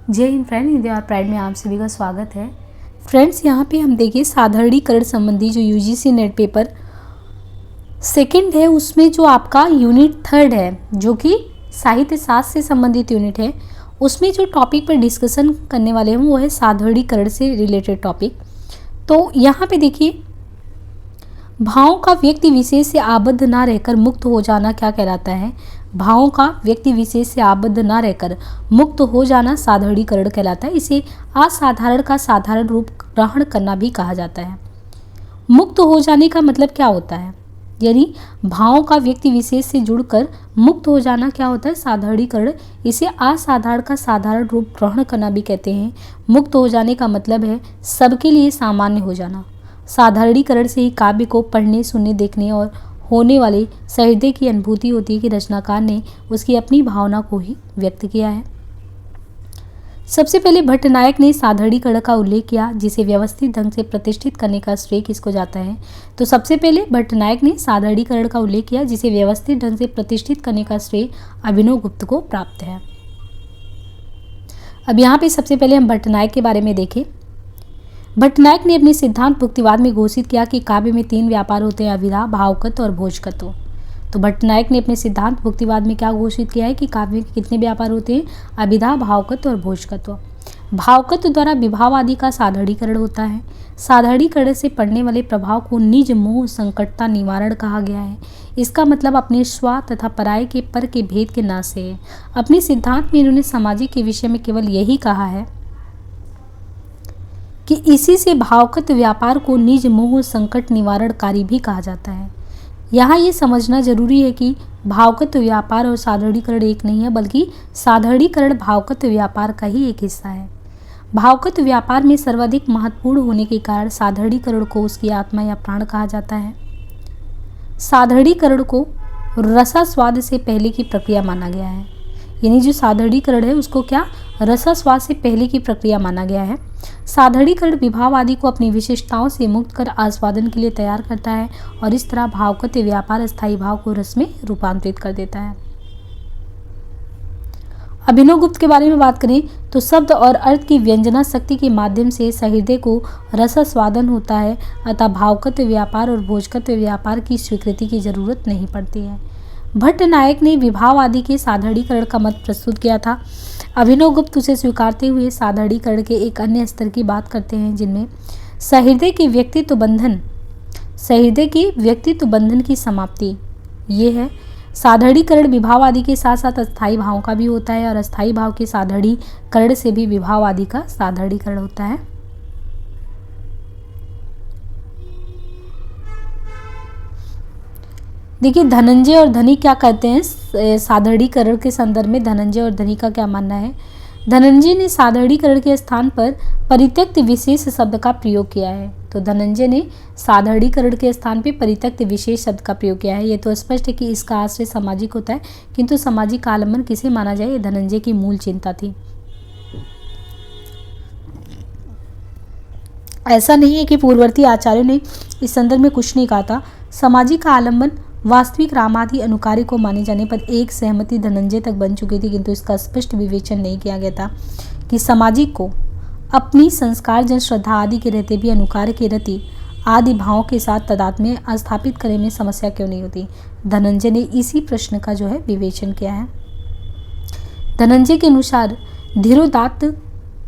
जय हिंद फ्रेंड, हिंदी और प्राइड में आप सभी का स्वागत है। फ्रेंड्स, यहाँ पे हम देखिए साधारणीकरण संबंधी जो यूजीसी नेट पेपर सेकंड है, उसमें जो आपका यूनिट थर्ड है जो कि साहित्य शास्त्र से संबंधित यूनिट है, उसमें जो टॉपिक पर डिस्कशन करने वाले हैं वो है साधारणीकरण से रिलेटेड टॉपिक। तो यहाँ पे देखिए, भावों का व्यक्ति विशेष से आबद्ध ना रहकर मुक्त हो जाना क्या कहलाता है? भावों का व्यक्ति विशेष से आबद्ध ना रहकर मुक्त हो जाना साधारणीकरण कहलाता है। इसे असाधारण का साधारण रूप ग्रहण करना भी कहा जाता है। मुक्त हो जाने का मतलब क्या होता है? यानी भावों का व्यक्ति विशेष से जुड़कर मुक्त हो जाना क्या होता है? साधारणीकरण। इसे असाधारण का साधारण रूप ग्रहण करना भी कहते हैं। मुक्त हो जाने का मतलब है सबके लिए सामान्य हो जाना। साधारणीकरण से ही काव्य को पढ़ने, सुनने, देखने और होने वाले सहृदय की अनुभूति होती है कि रचनाकार ने उसकी अपनी भावना को ही व्यक्त किया है। सबसे पहले भट्टनायक ने साधारणीकरण का उल्लेख किया, जिसे व्यवस्थित ढंग से प्रतिष्ठित करने का श्रेय किसको जाता है? तो सबसे पहले भट्टनायक ने साधारणीकरण का उल्लेख किया, जिसे व्यवस्थित ढंग से प्रतिष्ठित करने का श्रेय अभिनवगुप्त को प्राप्त है। अब यहाँ पे सबसे पहले हम भट्टनायक के बारे में देखें। भट्टनायक ने अपने सिद्धांत भुक्तिवाद में घोषित किया कि काव्य में 3 व्यापार होते हैं, अभिधा, भावगत और भोजगत। तो भट्टनायक ने अपने सिद्धांत भुक्तिवाद में क्या घोषित किया है कि काव्य के कितने व्यापार होते हैं? अभिधा, भावगत और भोजगत। भावगत द्वारा विभाव आदि का साधारणीकरण होता है। साधारणीकरण से पड़ने वाले प्रभाव को निज मोह संकटता निवारण कहा गया है। इसका मतलब अपने स्व तथा पराय के पर के भेद के नाश से है। अपने सिद्धांत में इन्होंने सामाजिक के विषय में केवल यही कहा है कि इसी से भावगत व्यापार को निज मोह संकट निवारणकारी भी कहा जाता है। यहाँ ये समझना जरूरी है कि भावगत व्यापार और साधारणीकरण एक नहीं है, बल्कि साधारणीकरण भावगत व्यापार का ही एक हिस्सा है। भावगत व्यापार में सर्वाधिक महत्वपूर्ण होने के कारण साधारणीकरण को उसकी आत्मा या प्राण कहा जाता है। साधारणीकरण को रसास्वाद से पहले की प्रक्रिया माना गया है। यानी जो साधारणीकरण है उसको क्या रसास्वाद से पहले की प्रक्रिया माना गया है। साधारणीकरण विभाव आदि को अपनी विशेषताओं से मुक्त कर आस्वादन के लिए तैयार करता है और इस तरह भावगत व्यापार स्थायी भाव को रस में रूपांतरित कर देता है। अभिनवगुप्त के बारे में बात करें तो शब्द और अर्थ की व्यंजना शक्ति के माध्यम से सहृदय को रसास्वादन होता है, अतः भावगत व्यापार और भोजगत व्यापार की स्वीकृति की जरूरत नहीं पड़ती है। भट्टनायक ने विभाव आदि के साधारणीकरण का मत प्रस्तुत किया था। अभिनवगुप्त उसे स्वीकारते हुए साधारणीकरण के एक अन्य स्तर की बात करते हैं, जिनमें सहृदय के व्यक्तित्व बंधन की समाप्ति ये है। साधारणीकरण विभाव आदि के साथ साथ अस्थायी भाव का भी होता है और अस्थायी भाव के साधारणीकरण से भी विभाव आदि का साधारणीकरण होता है। देखिए, धनंजय और धनी क्या कहते हैं साधारणीकरण के संदर्भ में? धनंजय और धनी का क्या मानना है? धनंजय ने साधारणीकरण के स्थान पर परित्यक्त विशेष शब्द का प्रयोग किया है। तो धनंजय ने साधारणीकरण के स्थान पर परित्यक्त विशेष शब्द का प्रयोग किया है। ये तो स्पष्ट है कि इसका आश्रय सामाजिक होता है, किंतु सामाजिक का आलम्बन किसे माना जाए, ये धनंजय की मूल चिंता थी। ऐसा नहीं है कि पूर्ववर्ती आचार्यों ने इस संदर्भ में कुछ नहीं कहा था। सामाजिक का आलम्बन वास्तविक रामादि अनुकार्य को माने जाने पर एक सहमति धनंजय तक बन चुकी थी, किंतु इसका स्पष्ट विवेचन नहीं किया गया था कि सामाजिक को अपनी संस्कार जन श्रद्धा आदि के रहते भी अनुकार्य के रति आदि भावों के साथ तादात्म्य स्थापित करने में समस्या क्यों नहीं होती। धनंजय ने इसी प्रश्न का जो है विवेचन किया है। धनंजय के अनुसार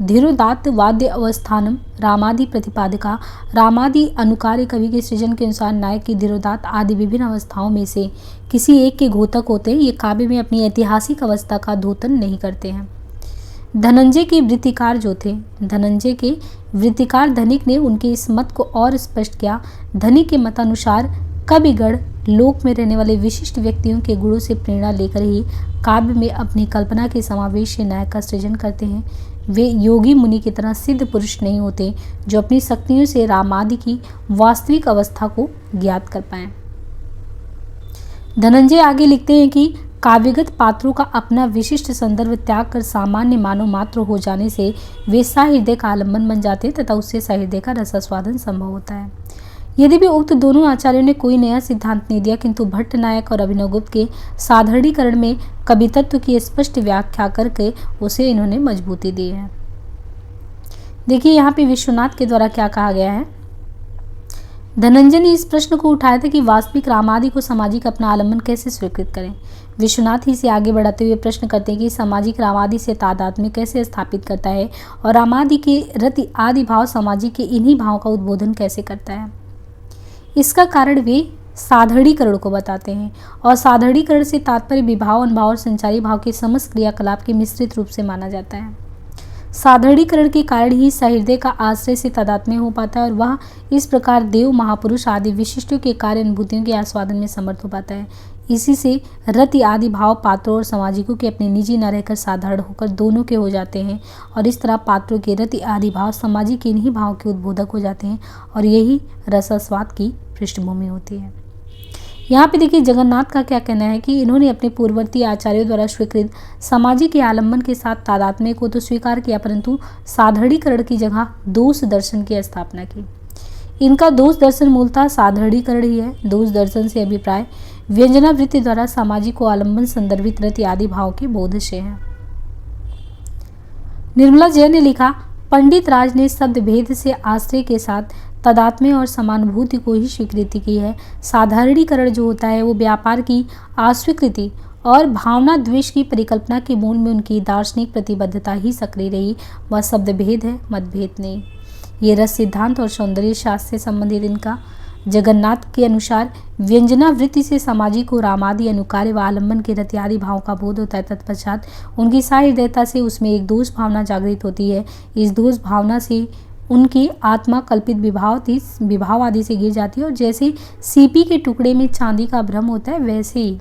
धीरोदात्त वाद्य अवस्थानम रामादि प्रतिपादका, रामादि अनुकार्य कवि के सृजन के अनुसार नायक की धीरोदात्त आदि विभिन्न अवस्थाओं में से किसी एक के घोतक होते हैं। ये काव्य में अपनी ऐतिहासिक अवस्था का धोतन नहीं करते हैं। धनंजय के वृत्तिकार धनिक ने उनके इस मत को और स्पष्ट किया। धनिक के मतानुसार कविगण लोक में रहने वाले विशिष्ट व्यक्तियों के गुणों से प्रेरणा लेकर ही काव्य में अपनी कल्पना के समावेश से नायक का सृजन करते हैं। वे योगी मुनि की तरह सिद्ध पुरुष नहीं होते जो अपनी शक्तियों से रामादि की वास्तविक अवस्था को ज्ञात कर पाएं। धनंजय आगे लिखते हैं कि काव्यगत पात्रों का अपना विशिष्ट संदर्भ त्याग कर सामान्य मानव मात्र हो जाने से वे सहृदय का आलम्बन बन जाते तथा उससे सहृदय का रसास्वादन संभव होता है। यदि भी उक्त दोनों आचार्यों ने कोई नया सिद्धांत नहीं दिया, किंतु भट्ट नायक और अभिनवगुप्त के साधारणीकरण में कवितत्व की स्पष्ट व्याख्या करके उसे इन्होंने मजबूती दी है। देखिए यहाँ पे विश्वनाथ के द्वारा क्या कहा गया है। धनंजय ने इस प्रश्न को उठाया था कि वास्तविक रामादि को सामाजिक अपना आलम्बन कैसे स्वीकृत करें। विश्वनाथ ही से आगे बढ़ाते हुए प्रश्न करते हैं कि सामाजिक रामादि से तादात्म्य कैसे स्थापित करता है और रामादि के रति आदि भाव सामाजिक के इन्हीं भाव का उद्बोधन कैसे करता है। इसका कारण वे साधारणीकरण को बताते हैं और साधारणीकरण से तात्पर्य विभाव, अनुभाव और संचारी भाव के समस्त क्रियाकलाप के मिश्रित रूप से माना जाता है। साधारणीकरण के कारण ही सहृदय का आश्रय से तादात्म्य हो पाता है और वह इस प्रकार देव, महापुरुष आदि विशिष्टों के कार्य अनुभूतियों के आस्वादन में समर्थ हो पाता है। इसी से रति आदि भाव पात्रों और सामाजिकों के अपने निजी न रहकर साधारण होकर दोनों के हो जाते हैं और इस तरह पात्रों के रति आदि भाव सामाजिक इन्हीं भाव के उद्बोधक हो जाते हैं और यही रसास्वाद की पृष्ठभूमि होती है। यहाँ पे देखिए जगन्नाथ का क्या कहना है कि इन्होंने अपने पूर्ववर्ती आचार्यों द्वारा स्वीकृत सामाजिक के आलम्बन के साथ तादात्म्य को तो स्वीकार किया, परंतु साधारणीकरण की जगह दोष दर्शन की स्थापना की। इनका दोष दर्शन मूलतः साधारणीकरण ही है। दोष दर्शन से अभिप्राय व्यंजनावृत्ति द्वारा सामाजिक को आलम्बन संदर्भित रति आदि भाव के बोध से है। निर्मला जैन ने लिखा, पंडित राज ने शब्द भेद से आश्रय के साथ तादात्म्य और समानुभूति को ही स्वीकृति की है। साधारणीकरण जो होता है वो व्यापार की अस्वीकृति और भावना द्वेष की परिकल्पना के मूल में उनकी दार्शनिक प्रतिबद्धता ही सक्रिय रही। वह शब्द भेद है, मतभेद नहीं। ये रस सिद्धांत और सौंदर्य शास्त्र से संबंधित इनका जगन्नाथ के अनुसार व्यंजनावृत्ति से सामाजिक को रामादि अनुकार्य व आलम्बन के रत्यादि भाव का बोध होता है। तत्पश्चात उनकी सहृदयता से उसमें एक दोष भावना जागृत होती है। इस दोष भावना से उनकी आत्मा कल्पित विभाव आदि से गिर जाती है और जैसे सीपी के टुकड़े में चांदी का भ्रम होता है वैसे ही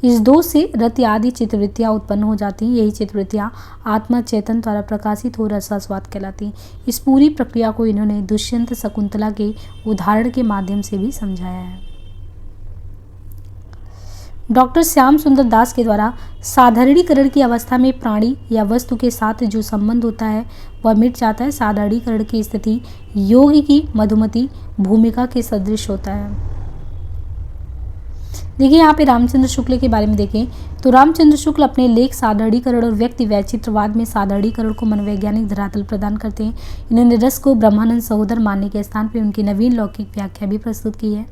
इस दोष से रति आदि चित्रवृत्तियाँ उत्पन्न हो जाती हैं। यही चित्रवृत्तियाँ आत्मा चेतन द्वारा प्रकाशित हो रसास्वाद कहलाती। इस पूरी प्रक्रिया को इन्होंने दुष्यंत शकुंतला के उदाहरण के माध्यम से भी समझाया है। डॉक्टर श्याम सुंदर दास के द्वारा साधारणीकरण की अवस्था में प्राणी या वस्तु के साथ जो संबंध होता है वह मिट जाता है। साधारणीकरण की स्थिति योगी की मधुमती भूमिका के सदृश होता है। देखिए यहाँ पे रामचंद्र शुक्ल के बारे में देखें तो रामचंद्र शुक्ल अपने लेख साधारणीकरण और व्यक्ति वैचित्रवाद में साधारणीकरण को मनोवैज्ञानिक धरातल प्रदान करते हैं। इन्होंने रस को ब्रह्मानंद सहोदर मानने के स्थान पर उनकी नवीन लौकिक व्याख्या भी प्रस्तुत की है।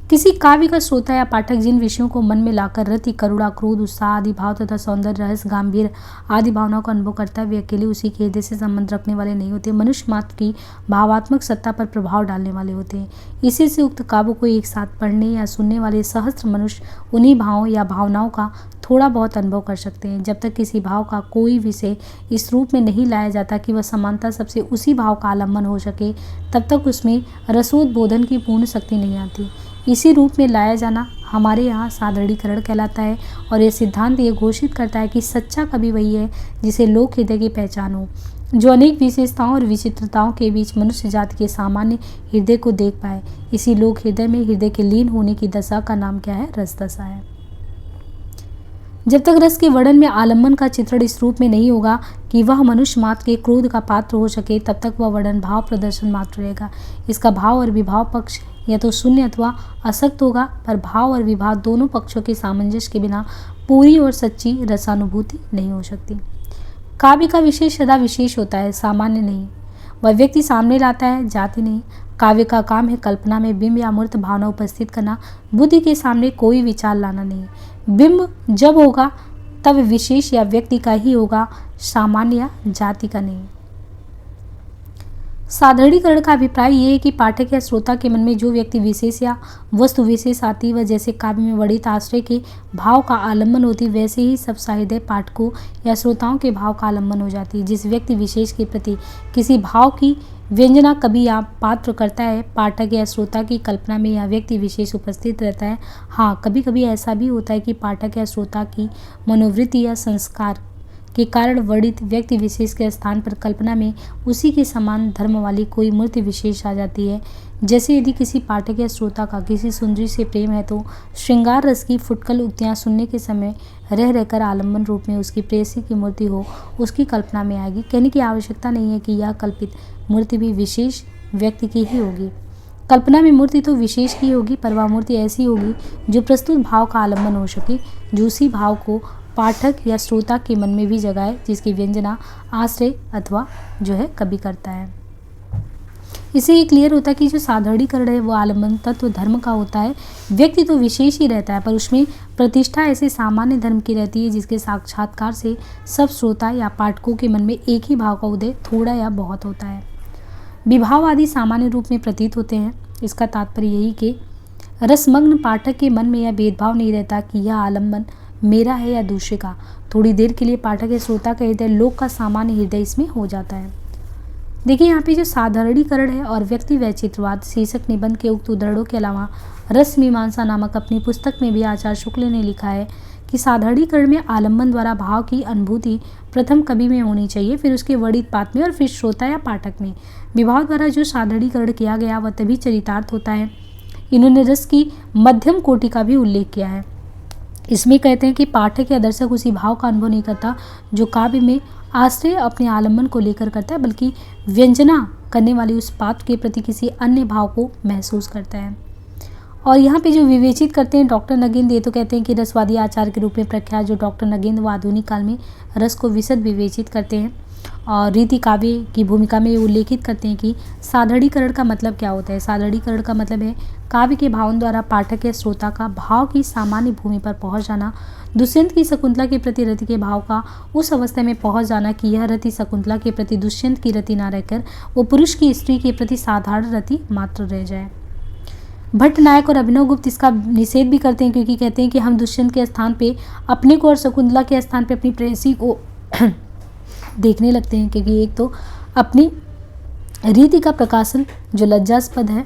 किसी काव्य का श्रोता या पाठक जिन विषयों को मन में लाकर रति, करुणा, क्रोध, उत्साह आदि भाव तथा सौंदर्य, रहस्य, गंभीर आदि भावनाओं का अनुभव करता है वे अकेले उसी के हृदय से संबंध रखने वाले नहीं होते, मनुष्य मात्र की भावात्मक सत्ता पर प्रभाव डालने वाले होते हैं। इसी से उक्त काव्य को एक साथ पढ़ने या सुनने वाले सहस्त्र मनुष्य उन्हीं भावों या भावनाओं का थोड़ा बहुत अनुभव कर सकते हैं। जब तक किसी भाव का कोई विषय इस रूप में नहीं लाया जाता कि वह समानता सबसे उसी भाव का आलम्बन हो सके, तब तक उसमें रसोद्बोधन की पूर्ण शक्ति नहीं आती। इसी रूप में लाया जाना हमारे यहाँ साधारणीकरण कहलाता है और यह सिद्धांत ये घोषित करता है कि सच्चा कवि वही है जिसे लोक हृदय की पहचान हो, जो अनेक विशेषताओं और विचित्रताओं के बीच मनुष्य जाति के सामान्य हृदय को देख पाए। इसी लोक हृदय में हृदय के लीन होने की दशा का नाम क्या है? रस दशा है। जब तक रस के वर्णन में आलम्बन का चित्रण इस रूप में नहीं होगा कि वह मनुष्य मात्र के क्रोध का पात्र हो सके, तब तक वह वर्णन भाव प्रदर्शन मात्र रहेगा। इसका भाव और विभाव पक्ष या तो शून्य अथवा असक्त होगा, पर भाव और विभाव दोनों पक्षों के सामंजस्य के बिना पूरी और सच्ची रसानुभूति नहीं हो सकती। काव्य का विशेष सदा विशेष होता है, सामान्य नहीं। वह व्यक्ति सामने लाता है, जाति नहीं। काव्य का काम है कल्पना में बिंब या मूर्त भावना उपस्थित करना, बुद्धि के सामने कोई विचार लाना नहीं। बिंब जब होगा तब विशेष या व्यक्ति का ही होगा, सामान्य या जाति का नहीं। साधारणीकरण का अभिप्राय यह है कि पाठक या श्रोता के मन में जो व्यक्ति विशेष या वस्तु विशेष आती वह जैसे काव्य में वर्णित आश्रय के भाव का आलम्बन होती, वैसे ही सब साहित्य पाठकों या श्रोताओं के भाव का आलम्बन हो जाती है। जिस व्यक्ति विशेष के प्रति किसी भाव की व्यंजना कभी या पात्र करता है, पाठक या श्रोता की कल्पना में यह व्यक्ति विशेष उपस्थित रहता है। हाँ, कभी कभी ऐसा भी होता है कि पाठक या श्रोता की मनोवृत्ति या संस्कार के कारण वर्णित व्यक्ति विशेष के स्थान पर कल्पना में उसी के समान धर्म वाली कोई मूर्ति विशेष आ जाती है। जैसे यदि किसी पाठक या श्रोता का किसी सुंदरी से प्रेम है तो श्रृंगार रस की फुटकल उक्तियाँ सुनने के समय रह रहकर आलम्बन रूप में उसकी प्रेयसी की मूर्ति हो उसकी कल्पना में आएगी। कहने की आवश्यकता नहीं है कि यह कल्पित मूर्ति भी विशेष व्यक्ति की ही होगी। कल्पना में मूर्ति तो विशेष की होगी, पर वह मूर्ति ऐसी होगी जो प्रस्तुत भाव का आलम्बन हो सके, जो उसी भाव को पाठक या श्रोता के मन में भी जगाए, जिसकी व्यंजना आश्रय अथवा जो है कवि करता है। इससे ये क्लियर होता है कि जो साधारणीकरण है वो आलम्बन तत्व धर्म का होता है। व्यक्ति तो विशेष ही रहता है, पर उसमें प्रतिष्ठा ऐसे सामान्य धर्म की रहती है जिसके साक्षात्कार से सब श्रोता या पाठकों के मन में एक ही भाव का उदय थोड़ा या बहुत होता है। विभाव आदि सामान्य रूप में प्रतीत होते हैं। इसका तात्पर्य यही कि रसमग्न पाठक के मन में यह भेदभाव नहीं रहता कि यह आलम्बन मेरा है या दूसरे का। थोड़ी देर के लिए पाठक या श्रोता का हृदय लोक का सामान्य हृदय इसमें हो जाता है। देखिए यहाँ पे जो साधारणीकरण है और व्यक्ति वैचित्रवाद शीर्षक निबंध के उक्त उदाहरणों के अलावा रस मीमांसा नामक अपनी पुस्तक में भी आचार्य शुक्ल ने लिखा है कि साधारणीकरण में आलम्बन द्वारा भाव की अनुभूति प्रथम कवि में होनी चाहिए, फिर उसके वर्णित पात्र में और फिर श्रोता या पाठक में। विभाव द्वारा जो साधारणीकरण किया गया वह तभी चरितार्थ होता है। इन्होंने रस की मध्यम कोटि का भी उल्लेख किया है। इसमें कहते हैं कि पाठक या दर्शक उसी भाव का अनुभव नहीं करता जो काव्य में आश्रय अपने आलम्बन को लेकर करता है, बल्कि व्यंजना करने वाले उस पात्र के प्रति किसी अन्य भाव को महसूस करता है। और यहाँ पे जो विवेचित करते हैं डॉक्टर नगेंद्र, ये तो कहते हैं कि रसवादी आचार्य के रूप में प्रख्यात जो डॉक्टर नगेंद्र वो आधुनिक काल में रस को विशद विवेचित करते हैं और रीति काव्य की भूमिका में उल्लेखित करते हैं कि साधारणीकरण का मतलब क्या होता है। साधारणीकरण का मतलब है काव्य के भावन द्वारा पाठक या श्रोता का भाव की सामान्य भूमि पर पहुंच जाना, दुष्यंत की शकुंतला के प्रति रति के भाव का उस अवस्था में पहुंच जाना कि यह रति शकुंतला के प्रति दुष्यंत की रति न रहकर वो पुरुष की स्त्री के प्रति साधारण रति मात्र रह जाए। भट्ट नायक और अभिनव गुप्त इसका निषेध भी करते हैं, क्योंकि कहते हैं कि हम दुष्यंत के स्थान पे अपने को और शकुंतला के स्थान पे अपनी प्रेयसी को देखने लगते हैं, क्योंकि एक तो अपनी रीति का प्रकाशन जो लज्जास्पद है